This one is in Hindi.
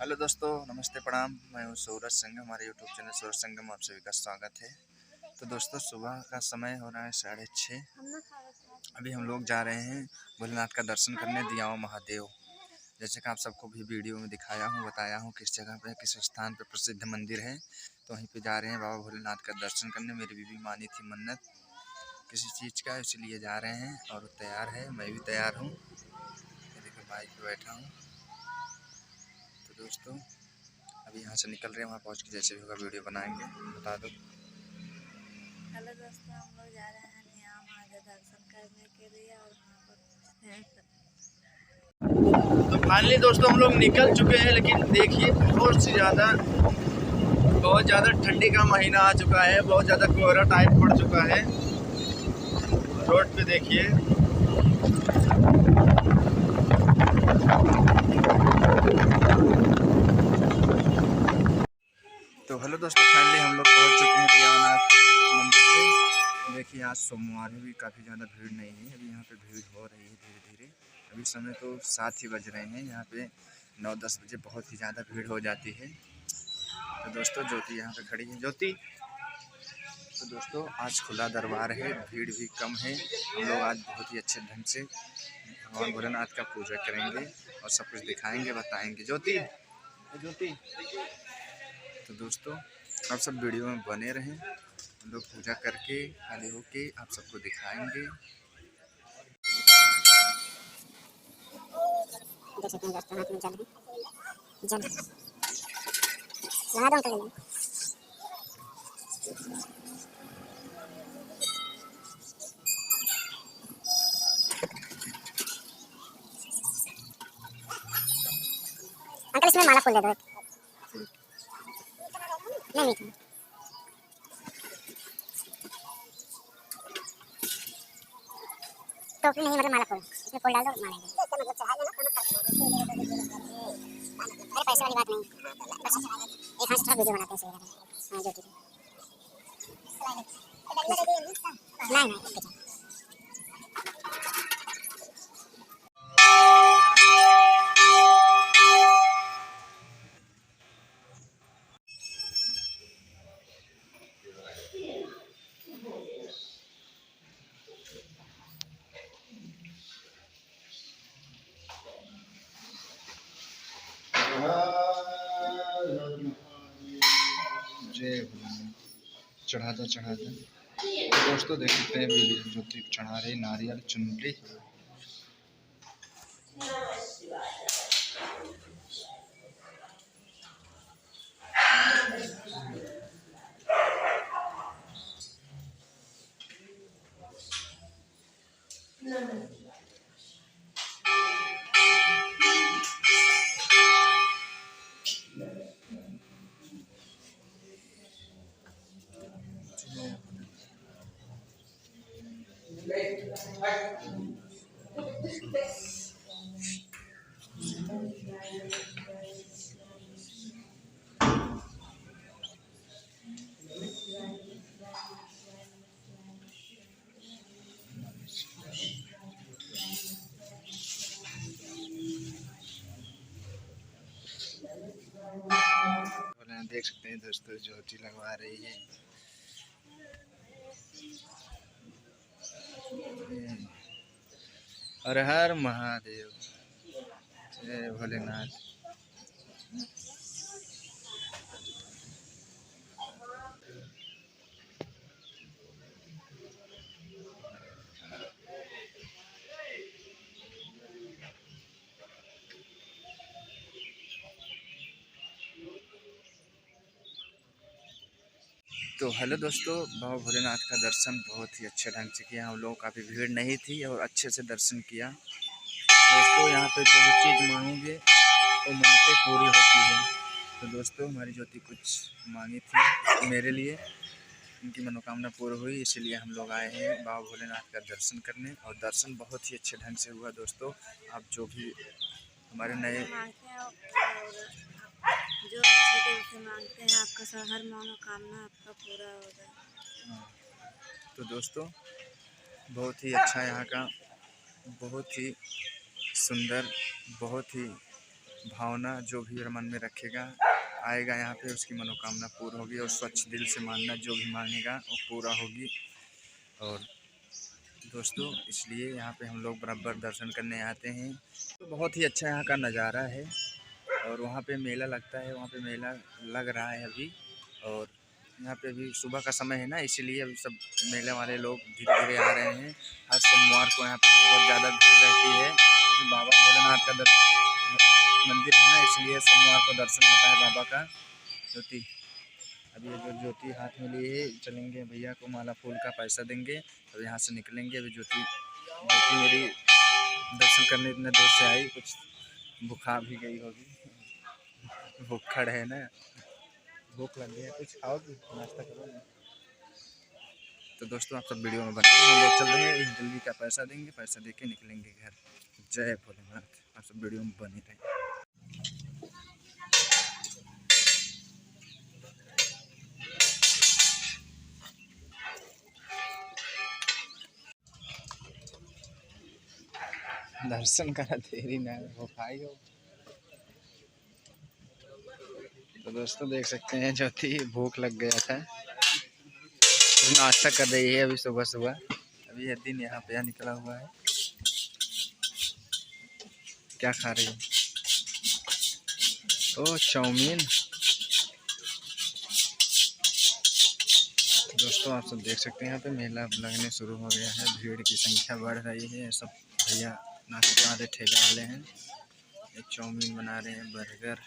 हेलो दोस्तों, नमस्ते प्रणाम। मैं हूँ सूरज संगम। हमारे यूट्यूब चैनल सूरज संगम में आप सभी का स्वागत है। तो दोस्तों, सुबह का समय हो रहा है 6:30। अभी हम लोग जा रहे हैं भोलेनाथ का दर्शन करने, दियाओं महादेव। जैसे कि आप सबको भी वीडियो में दिखाया हूँ, बताया हूँ किस जगह पे, किस स्थान पे प्रसिद्ध मंदिर है। तो वहीं पे जा रहे हैं बाबा भोलेनाथ का दर्शन करने। मेरी बीवी मानी थी मन्नत किसी चीज़ का, इसलिए जा रहे हैं और तैयार है, मैं भी तैयार हूँ। देखिए बाइक पे बैठा हूँ। तो दोस्तों, अभी यहाँ से निकल रहे हैं, वहाँ पहुँच के जैसे भी होगा वीडियो बनाएंगे। बता दो। हेलो दोस्तों, हम लोग जा रहे हैं दियाओं महादेव दर्शन करने के लिए और वहाँ पर तो फाइनली दोस्तों हम लोग निकल चुके हैं, लेकिन देखिए बहुत ज़्यादा ठंडी का महीना आ चुका है। बहुत ज़्यादा कोहरा टाइप पड़ चुका है रोड पे। देखिए तो हेलो दोस्तों, फाइनली हम लोग पहुंच चुके हैं दियानाथ मंदिर पे। देखिए आज सोमवार है, भी काफ़ी ज़्यादा भीड़ नहीं है। अभी यहाँ पे भीड़ हो रही है धीरे धीरे। अभी समय तो 7 ही बज रहे हैं। यहाँ पे 9-10 बजे बहुत ही ज़्यादा भीड़ हो जाती है। तो दोस्तों ज्योति यहाँ पे खड़ी है। ज्योति, तो दोस्तों आज खुला दरबार है, भीड़ भी कम है। हम लोग आज बहुत ही अच्छे ढंग से भगवान भोलेनाथ का पूजा करेंगे और सब कुछ दिखाएंगे, बताएंगे। ज्योति, ज्योति। तो दोस्तों आप सब वीडियो में बने रहें। हम लोग पूजा करके खाली होके आप सबको दिखाएंगे। देख सकते हैं दोस्तों, हाथ में जल है, जल लगा दो। अंकल इसमें माला फूल दे दो। नहीं टोपी नहीं, मतलब माला फूल इसमें फूल डाल दो, माला अरे पैसे वाली बात नहीं, बस एक हाथ से थोड़ा वीडियो बनाते हैं। हाँ जो नहीं जय भोलेनाथ। चढ़ा दो, चढ़ा दो। दोस्तों देख सकते हैं वीडियो ज्योति चढ़ा रहे नारियल चुनरी। देख सकते हैं दोस्तों ज्योति लगवा रही है। हर हर महादेव, जय भोलेनाथ। तो हेलो दोस्तों, बाबा भोलेनाथ का दर्शन बहुत ही अच्छे ढंग से किया। हम लोग काफ़ी भीड़ नहीं थी और अच्छे से दर्शन किया। दोस्तों यहाँ पे जो भी चीज़ मांगोगे तो मन्नतें पूरी होती है। तो दोस्तों हमारी ज्योति कुछ मांगी थी मेरे लिए, उनकी मनोकामना पूरी हुई, इसीलिए हम लोग आए हैं बाबा भोलेनाथ का दर्शन करने। और दर्शन बहुत ही अच्छे ढंग से हुआ। दोस्तों आप जो भी हमारे नए मांगते हैं और जो अच्छे दिल से मांगते हैं आपका हर मनोकामना आपका पूरा हो जाए। तो दोस्तों बहुत ही अच्छा यहाँ का, बहुत ही सुंदर, बहुत ही भावना जो भी मन में रखेगा आएगा यहाँ पे, उसकी मनोकामना पूर्ण होगी। और स्वच्छ दिल से मानना, जो भी मांगेगा वो पूरा होगी। और दोस्तों इसलिए यहाँ पे हम लोग बराबर दर्शन करने आते हैं। तो बहुत ही अच्छा यहाँ का नज़ारा है। और वहाँ पे मेला लगता है, वहाँ पे मेला लग रहा है अभी। और यहाँ पे अभी सुबह का समय है ना, इसीलिए अभी सब मेले वाले लोग धीरे धीरे आ रहे हैं। हर सोमवार को यहाँ पे बहुत ज़्यादा भीड़ रहती है। बाबा भोलेनाथ का मंदिर है ना, इसलिए सोमवार को दर्शन होता है बाबा का। ज्योति, अभी ये जो ज्योति हाथ में लिए चलेंगे, भैया को माला फूल का पैसा देंगे और यहाँ से निकलेंगे। अभी ज्योति मेरी दर्शन करने इतने दूर से आई, कुछ भूखा भी गई होगी, भूखड़ है ना, भूख लग गई है, कुछ खाओगी, नाश्ता करोगे। तो दोस्तों आप सब वीडियो में बने, हम लोग चल रहे हैं, इस जल्दी का पैसा देंगे, पैसा दे के निकलेंगे घर। जय भोलेनाथ। आप सब वीडियो में बने रहें। दर्शन करा देरी ना हो पाई हो। तो दोस्तों देख सकते हैं ज्योति भूख लग गया था, नाश्ता कर रही है अभी सुबह सुबह। अभी यह दिन यहाँ पे निकला हुआ है। क्या खा रही है? ओह चाउमीन। दोस्तों आप सब देख सकते हैं यहाँ पे मेला लगने शुरू हो गया है, भीड़ की संख्या बढ़ रही है। सब भैया नाश्ता वाले ठेले वाले हैं, एक चाउमीन बना रहे हैं, बर्गर।